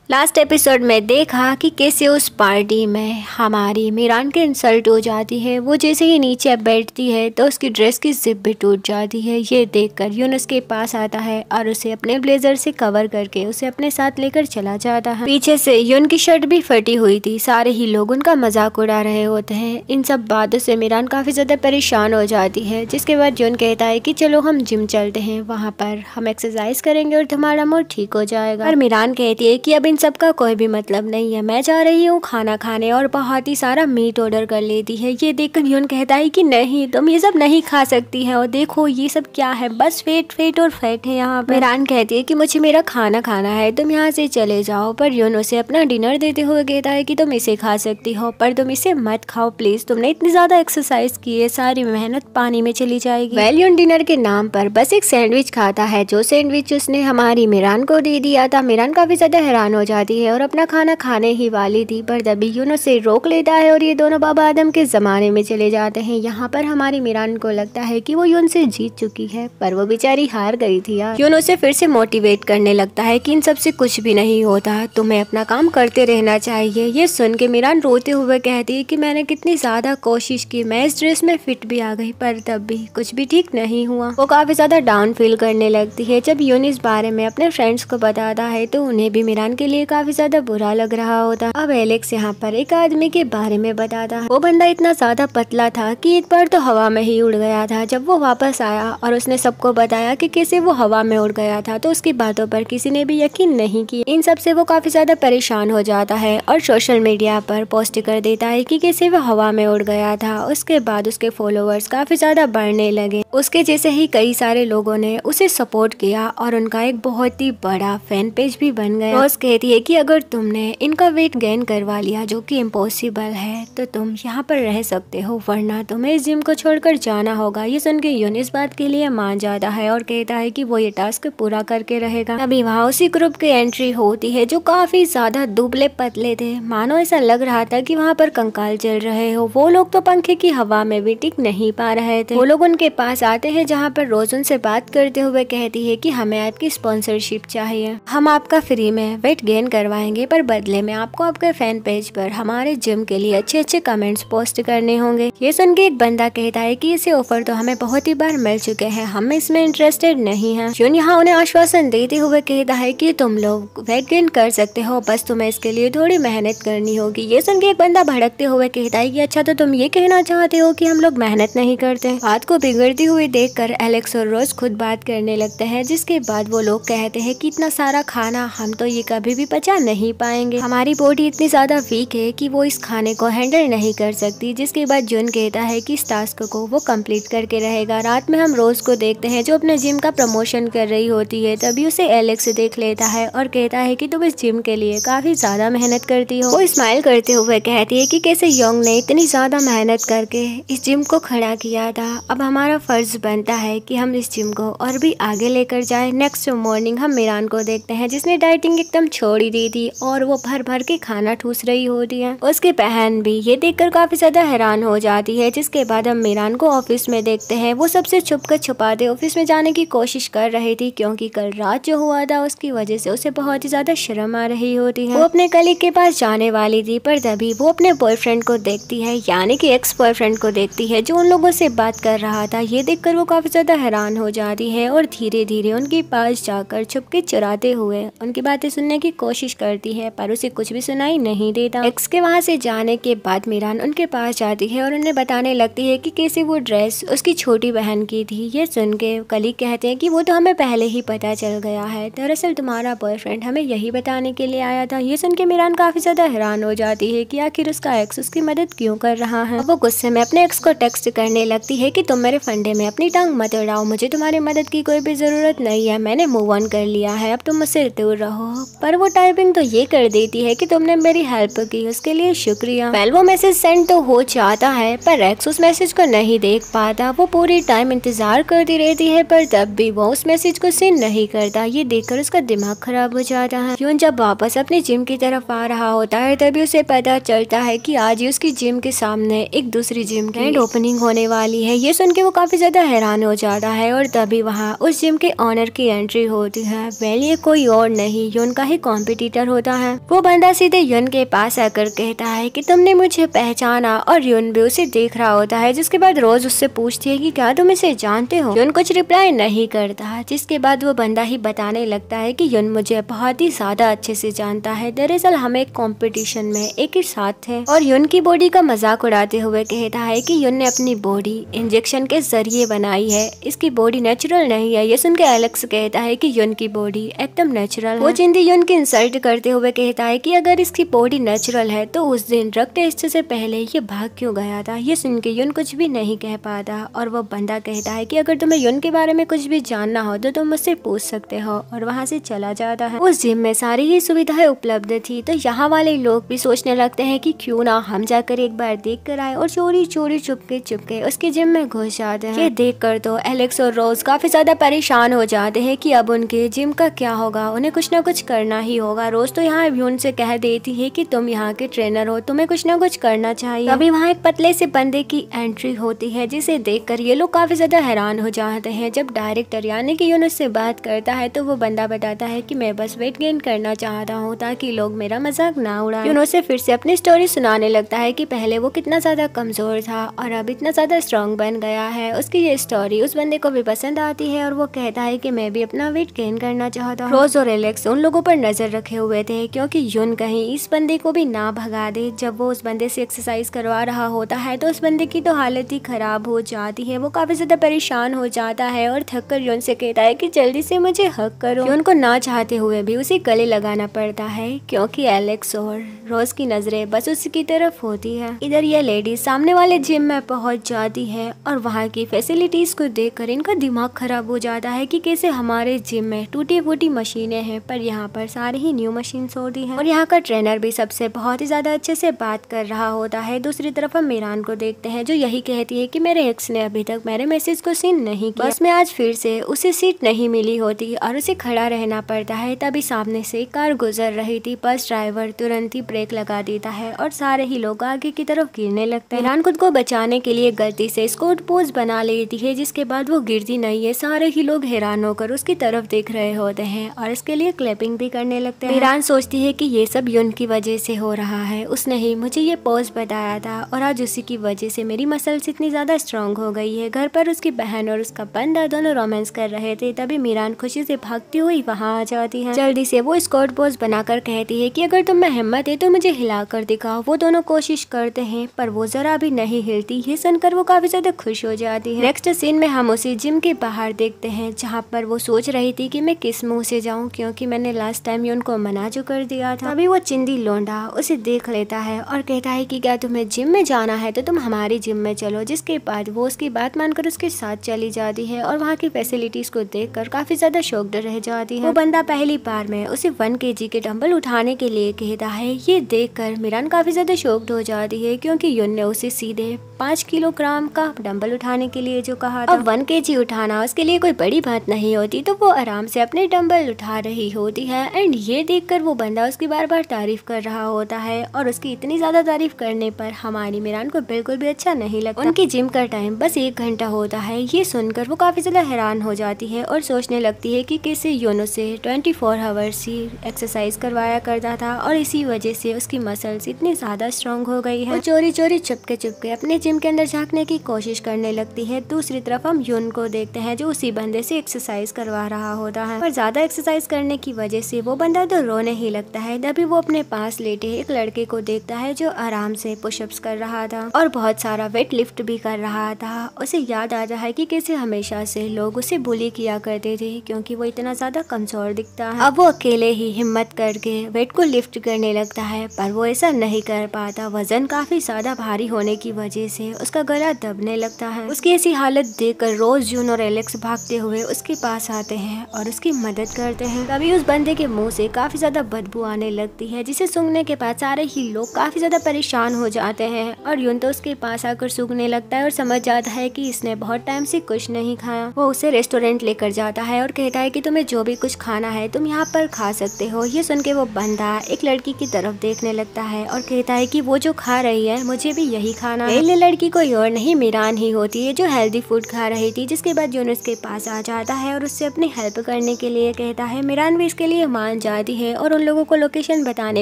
Last episode में देखा कि कैसे उस पार्टी में हमारी मीरान के इंसल्ट हो जाती है। वो जैसे ही नीचे बैठती है तो उसकी ड्रेस की जिप भी टूट जाती है। ये देखकर यून उसके पास आता है और उसे अपने ब्लेजर से कवर करके उसे अपने साथ लेकर चला जाता है। पीछे से यून की शर्ट भी फटी हुई थी। सारे ही लोग उनका मजाक उड़ा रहे होते हैं। इन सब बातों से मीरान काफी ज्यादा परेशान हो जाती है, जिसके बाद यून कहता है कि चलो हम जिम चलते हैं, वहाँ पर हम एक्सरसाइज करेंगे और तुम्हारा मूड ठीक हो जाएगा। और मीरान कहती है कि अब इन सबका कोई भी मतलब नहीं है, मैं जा रही हूँ खाना खाने, और बहुत ही सारा मीट ऑर्डर कर लेती है। ये देखकर यून कहता है कि नहीं, तुम ये सब नहीं खा सकती है, और देखो ये सब क्या है, बस फेट फेट और फैट है यहाँ पे। मीरान कहती है कि मुझे मेरा खाना खाना है, तुम यहाँ से चले जाओ। पर यून उसे अपना डिनर देते हुए कहता है कि तुम इसे खा सकती हो, पर तुम इसे मत खाओ प्लीज, तुमने इतनी ज्यादा एक्सरसाइज की है, सारी मेहनत पानी में चली जाएगी। वेल यून डिनर के नाम पर बस एक सैंडविच खाता है, जो सैंडविच उसने हमारी मीरान को दे दिया था। मीरान काफी ज्यादा हैरान हो जाती है और अपना खाना खाने ही वाली थी, पर तभी यून उसे रोक लेता है और ये दोनों बाबा आदम के जमाने में चले जाते हैं। यहाँ पर हमारी मीरान को लगता है कि वो यून से जीत चुकी है, पर वो बेचारी हार गई थी यार। यून उसे फिर से मोटिवेट करने लगता है कि इन सब से कुछ भी नहीं होता, तुम्हें अपना काम करते रहना चाहिए। ये सुन के मीरान रोते हुए कहती है कि मैंने कितनी ज्यादा कोशिश की, मैं इस ड्रेस में फिट भी आ गई, पर तब भी कुछ भी ठीक नहीं हुआ। वो काफी ज्यादा डाउन फील करने लगती है। जब यून इस बारे में अपने फ्रेंड्स को बताता है तो उन्हें भी मीरान के लिए काफी ज्यादा बुरा लग रहा होता। अब एलेक्स यहाँ पर एक आदमी के बारे में बताता है। वो बंदा इतना ज्यादा पतला था कि एक बार तो हवा में ही उड़ गया था। जब वो वापस आया और उसने सबको बताया कि कैसे वो हवा में उड़ गया था, तो उसकी बातों पर किसी ने भी यकीन नहीं किया। इन सब से वो काफी ज्यादा परेशान हो जाता है और सोशल मीडिया पर पोस्ट कर देता है कि कैसे वो हवा में उड़ गया था। उसके बाद उसके फॉलोअर्स काफी ज्यादा बढ़ने लगे। उसके जैसे ही कई सारे लोगों ने उसे सपोर्ट किया और उनका एक बहुत ही बड़ा फैन पेज भी बन गया। रोज कहती है कि अगर तुमने इनका वेट गेन करवा लिया, जो कि इम्पॉसिबल है, तो तुम यहाँ पर रह सकते हो, वरना तुम्हें इस जिम को छोड़कर जाना होगा। ये सुन के यून इस बात के लिए मान जाता है और कहता है कि वो ये टास्क पूरा करके रहेगा। अभी वहाँ उसी ग्रुप की एंट्री होती है जो काफी ज्यादा दुबले पतले थे, मानो ऐसा लग रहा था कि वहाँ पर कंकाल चल रहे हो। वो लोग तो पंखे की हवा में भी टिक नहीं पा रहे थे। वो लोग उनके पास आते हैं, जहाँ पर रोज उनसे बात करते हुए कहती है कि हमें आपकी स्पॉन्सरशिप चाहिए, हम आपका फ्री में वेट गेन करवाएंगे, पर बदले में आपको आपके फैन पेज पर हमारे जिम के लिए अच्छे अच्छे कमेंट्स पोस्ट करने होंगे। ये सुन के एक बंदा कहता है कि इसे ऑफर तो हमें बहुत ही बार मिल चुके हैं, हम इसमें इंटरेस्टेड नहीं हैं। यून यहाँ उन्हें आश्वासन देते हुए कहता है कि तुम लोग वेट गेन कर सकते हो, बस तुम्हें इसके लिए थोड़ी मेहनत करनी होगी। ये सुन के एक बंदा भड़कते हुए कहता है कि अच्छा, तो तुम ये कहना चाहते हो कि हम लोग मेहनत नहीं करते। बात को बिगड़ती हुई देखकर एलेक्स और रोज खुद बात करने लगते हैं, जिसके बाद वो लोग कहते हैं कि इतना सारा खाना हम तो ये कभी भी पचा नहीं पाएंगे, हमारी बॉडी इतनी ज्यादा वीक है कि वो इस खाने को हैंडल नहीं कर सकती। जिसके बाद जून कहता है कि इस टास्क को वो कंप्लीट करके रहेगा। रात में हम रोज को देखते हैं जो अपने जिम का प्रमोशन कर रही होती है, तभी उसे एलेक्स देख लेता है और कहता है कि तुम इस जिम के लिए काफी ज्यादा मेहनत करती हो। वो स्माइल करते हुए कहती है कि कैसे योंग ने इतनी ज्यादा मेहनत करके इस जिम को खड़ा किया था, अब हमारा फर्ज बनता है कि हम इस जिम को और भी आगे लेकर जाए। नेक्स्ट मॉर्निंग हम मीरान को देखते हैं, जिसने डाइटिंग एकदम छोड़ ही दी थी और वो भर भर के खाना ठूस रही होती है। उसकी बहन भी ये देखकर काफी ज्यादा हैरान हो जाती है। जिसके बाद हम मीरान को ऑफिस में देखते हैं। वो सबसे छुपकर छुपाते ऑफिस में जाने की कोशिश कर रही थी, क्योंकि कल रात जो हुआ था उसकी वजह से उसे बहुत ही ज्यादा शर्म आ रही होती है। वो अपने कलीग के पास जाने वाली थी, पर तभी वो अपने बॉयफ्रेंड को देखती है, यानी कि एक्स बॉयफ्रेंड को देखती है, जो उन लोगों से बात कर रहा था। ये देखकर वो काफी ज्यादा हैरान हो जाती है और धीरे धीरे उनके पास जाकर छुपके चुराते हुए उनकी बातें सुनने की कोशिश करती है, पर उसे कुछ भी सुनाई नहीं देता। एक्स के वहाँ से जाने के बाद मीरान उनके पास जाती है और उन्हें बताने लगती है कि कैसे वो ड्रेस उसकी छोटी बहन की थी। ये सुन के कलीग कहते हैं कि वो तो हमें पहले ही पता चल गया है, दरअसल तुम्हारा बॉयफ्रेंड हमें यही बताने के लिए आया था। ये सुन के मीरान काफी ज्यादा हैरान हो जाती है कि आखिर उसका एक्स उसकी मदद क्यों कर रहा है। वो गुस्से में अपने एक्स को टेक्स्ट करने लगती है कि तुम मेरे फंडे में अपनी टांग मत अड़ाओ, मुझे तुम्हारी मदद की कोई भी जरूरत नहीं है, मैंने मूव ऑन कर लिया है, अब तुम मुझसे दूर रहो। पर वो टाइपिंग तो ये कर देती है कि तुमने मेरी हेल्प की, उसके लिए शुक्रिया। वेल वो मैसेज सेंड तो हो जाता है, पर एक्स उस मैसेज को नहीं देख पाता। वो पूरी टाइम इंतजार करती रहती है, पर तब भी वो उस मैसेज को सेंड नहीं करता। ये देखकर उसका दिमाग खराब हो जाता है। यून जब वापस अपनी जिम की तरफ आ रहा होता है, तभी उसे पता चलता है कि आज ही उसकी जिम के सामने एक दूसरी जिम की ओपनिंग होने वाली है। ये सुन के वो काफी ज्यादा हैरान हो जाता है और तभी वहाँ उस जिम के ऑनर की एंट्री होती है। वेल ये कोई और नहीं, यून का ही कॉम्पिटिटर होता है। वो बंदा सीधे युन के पास आकर कहता है कि तुमने मुझे पहचाना, और युन भी उसे देख रहा होता है। जिसके बाद रोज उससे पूछती है कि क्या तुम इसे जानते हो। युन कुछ रिप्लाई नहीं करता, जिसके बाद वो बंदा ही बताने लगता है कि युन मुझे बहुत ही ज्यादा अच्छे से जानता है। दरअसल हम एक कॉम्पिटिशन में एक ही साथ थे। और युन की बॉडी का मजाक उड़ाते हुए कहता है कि युन ने अपनी बॉडी इंजेक्शन के जरिए बनाई है, इसकी बॉडी नेचुरल नहीं है। ये सुन के एलेक्स कहता है कि युन की बॉडी एकदम नेचुरल है। वो चिंदी युन की इंसल्ट करते हुए कहता है कि अगर इसकी बॉडी नेचुरल है तो उस दिन ड्रग टेस्ट से पहले ये भाग क्यों गया था। ये सुन के युन कुछ भी नहीं कह पाता, और वो बंदा कहता है कि अगर तुम्हें युन के बारे में कुछ भी जानना हो तो तुम मुझसे पूछ सकते हो, और वहाँ से चला जाता है। उस जिम में सारी ही सुविधाएं उपलब्ध थी, तो यहाँ वाले लोग भी सोचने लगते हैं कि क्यों ना हम जाकर एक बार देख कर आए, और चोरी चोरी चुपके उसके जिम में घुस जाते हैं। ये देख कर तो एलेक्स और रोज काफी ज्यादा परेशान हो जाते हैं कि अब उनके जिम का क्या होगा, उन्हें कुछ ना कुछ करना ही होगा। रोज तो यहाँ युन से कह देती है कि तुम यहाँ के ट्रेनर हो, तुम्हें कुछ ना कुछ करना चाहिए। अभी वहाँ एक पतले से बंदे की एंट्री होती है, जिसे देखकर ये लोग काफी ज्यादा हैरान हो जाते हैं। जब डायरेक्टर यानी कि युन उससे बात करता है तो वो बंदा बताता है कि मैं बस वेट गेन करना चाहता हूँ ताकि लोग मेरा मजाक ना उड़ाएं। युन उसे फिर से अपनी स्टोरी सुनाने लगता है कि पहले वो कितना ज्यादा कमजोर था और अब इतना ज्यादा स्ट्रॉन्ग बन गया है। उसकी ये स्टोरी उस बंदे को भी पसंद आती है और वो कहता है कि मैं भी अपना वेट गेन करना चाहता हूँ। रोज और एलेक्स उन लोगों पर नजर रखे हुए थे क्योंकि युन कहीं इस बंदे को भी ना भगा दे। जब वो उस बंदे से एक्सरसाइज करवा रहा होता है तो उस बंदे की तो हालत ही खराब हो जाती है। वो काफी ज्यादा परेशान हो जाता है और थककर युन से कहता है कि जल्दी से मुझे हक करो। युन को ना चाहते हुए भी उसे गले लगाना पड़ता है क्योंकि एलेक्स और रोज की नजरें बस उसकी तरफ होती है। इधर ये लेडी सामने वाले जिम में पहुंच जाती है और वहाँ की फैसिलिटीज को देखकर इनका दिमाग खराब हो जाता है कि कैसे हमारे जिम में टूटी फूटी मशीनें हैं पर यहाँ पर सारी ही न्यू मशीन्स होती हैं। और यहाँ का ट्रेनर भी सबसे बहुत ही ज्यादा अच्छे से बात कर रहा होता है। दूसरी तरफ हम मीरान को देखते हैं जो यही कहती है कि मेरे एक्स ने अभी तक मेरे मैसेज को सीन नहीं किया। बस में आज फिर से उसे सीट नहीं मिली होती और उसे खड़ा रहना पड़ता है। तभी सामने से कार गुजर रही थी। बस ड्राइवर तुरंत ही ब्रेक लगा देता है और सारे ही लोग आगे की तरफ गिरने लगते हैं। मीरान खुद को बचाने के लिए गलती से स्क्वाट पोज बना लेती है जिसके बाद वो गिरती नहीं है। सारे ही लोग हैरान होकर उसकी तरफ देख रहे होते हैं और इसके लिए क्लैपिंग भी करने लगते हैं। मीरान सोचती है कि ये सब युन की वजह से हो रहा है, उसने ही मुझे ये पोज बताया था और आज उसी की वजह से मेरी मसल्स इतनी ज्यादा स्ट्रॉन्ग हो गई है। घर पर उसकी बहन और उसका बंदा दोनों रोमांस कर रहे थे। तभी मीरान खुशी से भागती हुई वहाँ आ जाती है। जल्दी से वो स्क्वाट पोज बनाकर कहती है कि अगर तुम में हिम्मत है तो मुझे हिलाकर दिखाओ। वो दोनों कोशिश करते हैं पर वो जरा भी नहीं हिलती। ये सुनकर वो काफी ज्यादा खुश हो जाती है। नेक्स्ट सीन में हम उसे जिम के बाहर देखते हैं जहाँ पर वो सोच रही थी कि मैं किस मुंह से जाऊँ क्योंकि मैंने लास्ट टाइम युन को मना जो कर दिया था। अभी वो चिंदी लोंडा उसे देख लेता है और कहता है कि क्या तुम्हें जिम में जाना है तो तुम हमारी जिम में चलो। जिसके बाद वो उसकी बात मानकर उसके साथ चली जाती है और वहाँ की फैसिलिटीज को देखकर काफी ज्यादा शॉक्ड रह जाती है। वो बंदा पहली बार में उसे 1 kg के डंबल उठाने के लिए कहता है। ये देखकर मीरान काफी ज्यादा शॉक्ड हो जाती है क्योंकि युन ने उसे सीधे 5 किलोग्राम का डंबल उठाने के लिए जो कहा था। अब 1 kg उठाना उसके लिए कोई बड़ी बात नहीं होती तो वो आराम से अपने डंबल उठा रही होती है। एंड ये देखकर वो बंदा उसकी बार बार तारीफ कर रहा होता है और उसकी इतनी ज्यादा तारीफ करने पर हमारी मीरान को बिल्कुल भी अच्छा नहीं लगता। उनकी जिम का टाइम बस 1 घंटा होता है। ये सुनकर वो काफी ज्यादा हैरान हो जाती है और सोचने लगती है कि कैसे युन से 24 आवर्स ही एक्सरसाइज करवाया करता था और इसी वजह से उसकी मसल्स इतनी ज्यादा स्ट्रॉन्ग हो गई है। वो चोरी चोरी चुपके अपने जिम के अंदर झांकने की कोशिश करने लगती है। दूसरी तरफ हम युन को देखते हैं जो उसी बंदे से एक्सरसाइज करवा रहा होता है पर ज्यादा एक्सरसाइज करने की वजह से वो बंदा तो रोने ही लगता है। तभी वो अपने पास लेटे एक लड़के को देखता है जो आराम से पुशअप्स कर रहा था और बहुत सारा वेट लिफ्ट भी कर रहा था। उसे याद आता है कि कैसे हमेशा से लोग उसे बुली किया करते थे क्योंकि वो इतना ज्यादा कमजोर दिखता है। अब वो अकेले ही हिम्मत करके वेट को लिफ्ट करने लगता है पर वो ऐसा नहीं कर पाता। वजन काफी ज्यादा भारी होने की वजह से उसका गला दबने लगता है। उसकी ऐसी हालत देखकर रोज, युन और एलेक्स भागते हुए उसके पास आते हैं और उसकी मदद करते हैं। तभी उस बंदे के मुंह से काफी ज्यादा बदबू आने लगती है जिसे सूंघने के बाद सारे ही लोग काफी ज्यादा परेशान हो जाते हैं और युन तो उसके पास आकर सूंघने लगता है और समझ जाता है कि इसने बहुत टाइम से कुछ नहीं खाया। वो उसे रेस्टोरेंट लेकर जाता है और कहता है कि तुम्हें जो भी कुछ खाना है तुम यहाँ पर खा सकते हो। ये सुन के वो बंदा एक लड़की की तरफ देखने लगता है और कहता है कि वो जो खा रही है मुझे भी यही खाना है। पहले लड़की कोई और नहीं मीरान ही होती है जो हेल्दी फूड खा रही थी। जिसके बाद युन उसके पास आ जाता है और उससे अपनी हेल्प करने के लिए कहता है। मीरान भी इसके लिए मान जाती है और उन लोगों को लोकेशन बताने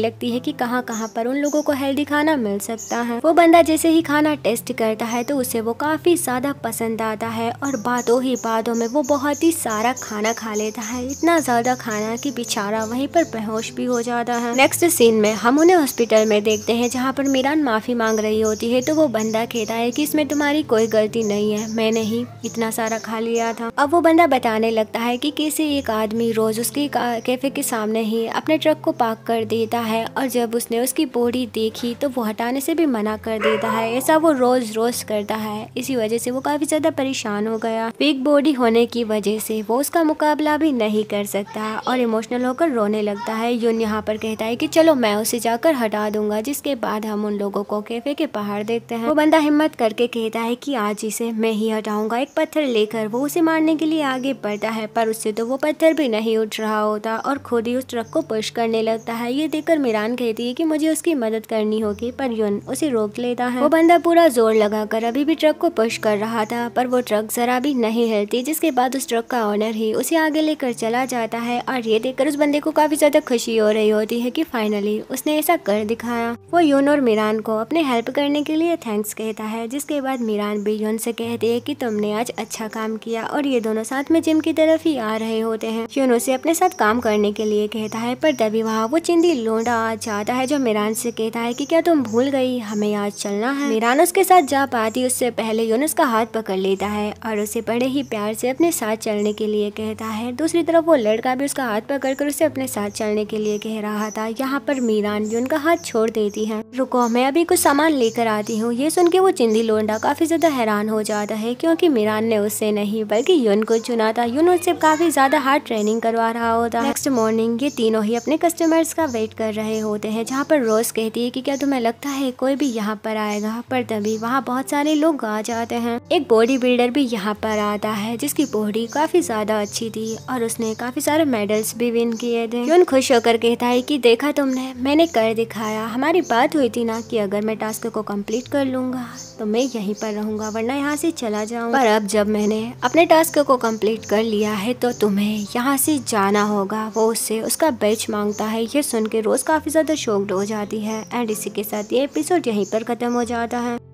लगती है कि कहाँ कहाँ पर उन लोगों को हेल्दी खाना मिल सकता है। वो बंदा जैसे ही खाना टेस्ट करता है तो उसे वो काफी ज्यादा पसंद आता है और बातों ही बातों में वो बहुत ही सारा खाना खा लेता है, इतना ज्यादा खाना कि बेचारा वहीं पर बेहोश भी हो जाता है। नेक्स्ट सीन में हम उन्हें हॉस्पिटल में देखते हैं जहाँ पर मीरान माफी मांग रही होती है तो वो बंदा कहता है कि इसमें तुम्हारी कोई गलती नहीं है, मैंने ही इतना सारा खा लिया था। अब वो बंदा बताने लगता है कि कैसे एक आदमी रोज उसके कैफे के सामने ही अपने ट्रक को पार्क कर देता है और जब उसने उसकी बॉडी देखी तो वो हटाने से भी मना कर देता है। ऐसा वो रोज रोज करता है, इसी वजह से वो काफी ज्यादा परेशान हो गया। वीक बॉडी होने की वजह से वो उसका मुकाबला भी नहीं कर सकता और इमोशनल होकर रोने लगता है। यून यहाँ पर कहता है कि चलो मैं उसे जाकर हटा दूंगा, जिसके बाद हम उन लोगों को कैफे के बाहर देखते हैं। वो बंदा हिम्मत करके कहता है कि आज इसे मैं ही हटाऊंगा। एक पत्थर लेकर वो उसे मारने के लिए आगे बढ़ता है पर उससे तो वो पत्थर भी नहीं उठ रहा होता और खुद ही उस ट्रक को पुश करने लगता है। ये देखकर मीरान कहती है कि मुझे उसकी मदद करनी होगी पर यून उसे रोक लेता है। वो बंदा पूरा जोर लगाकर अभी भी ट्रक को पुश कर रहा था पर वो ट्रक जरा भी नहीं हिलती, जिसके बाद उस ट्रक का ओनर ही उसे आगे लेकर चला जाता है और ये देखकर उस बंदे को काफी ज्यादा खुशी हो रही होती है कि फाइनली उसने ऐसा कर दिखाया। वो यून और मीरान को अपने हेल्प करने के लिए थैंक्स कहता है, जिसके बाद मीरान भी यून से कहती है कि तुमने आज अच्छा काम किया और ये दोनों साथ में जिम की तरफ ही आ रहे होते हैं। यून उसे अपने साथ काम करने के लिए कहता है पर तभी वहाँ वो चिंदी लोंडा आ जाता है जो मीरान से कहता है कि क्या तुम भूल गई, हमें आज चलना है। मीरान उसके साथ जा पाती उससे पहले यून उसका हाथ पकड़ लेता है और उसे बड़े ही प्यार से अपने साथ चलने के लिए कहता है। दूसरी तरफ वो लड़का भी उसका हाथ पकड़कर उसे अपने साथ चलने के लिए कह रहा था। यहाँ पर मीरान यून का हाथ छोड़ देती है। रुको मैं अभी कुछ सामान लेकर आती हूँ। ये सुन के वो चिंदी लोंडा काफी ज्यादा हैरान हो जाता है क्योंकि मीरान ने उससे नहीं बल्कि यून को चुना था। यून उससे काफी ज्यादा हार्ड ट्रेनिंग करवा रहा होता है। नेक्स्ट मॉर्निंग ये तीनों ही अपने कस्टमर्स का वेट कर रहे होते हैं जहाँ पर रोज कहती है कि क्या तुम्हें लगता है कोई भी यहाँ पर आएगा, पर तभी वहाँ बहुत सारे लोग आ जाते हैं। एक बॉडी बिल्डर भी यहाँ पर आता है जिसकी बॉडी काफी ज्यादा अच्छी थी और उसने काफी सारे मेडल्स भी विन किए थे। यून खुश होकर कहता है कि देखा तुमने, मैंने कर दिखाया। हमारी बात हुई थी ना कि अगर मैं टास्क को कंप्लीट कर लूंगा तो मैं यहीं पर रहूंगा वरना यहाँ से चला जाऊँ, पर अब जब मैंने अपने टास्क को कंप्लीट कर लिया है तो तुम्हें यहाँ से जाना होगा। वो उससे उसका बैच मांगता है। ये सुन के रोज काफी ज्यादा शॉक्ड हो जाती है एंड इसी के साथ ये एपिसोड यहीं पर खत्म हो जाता है।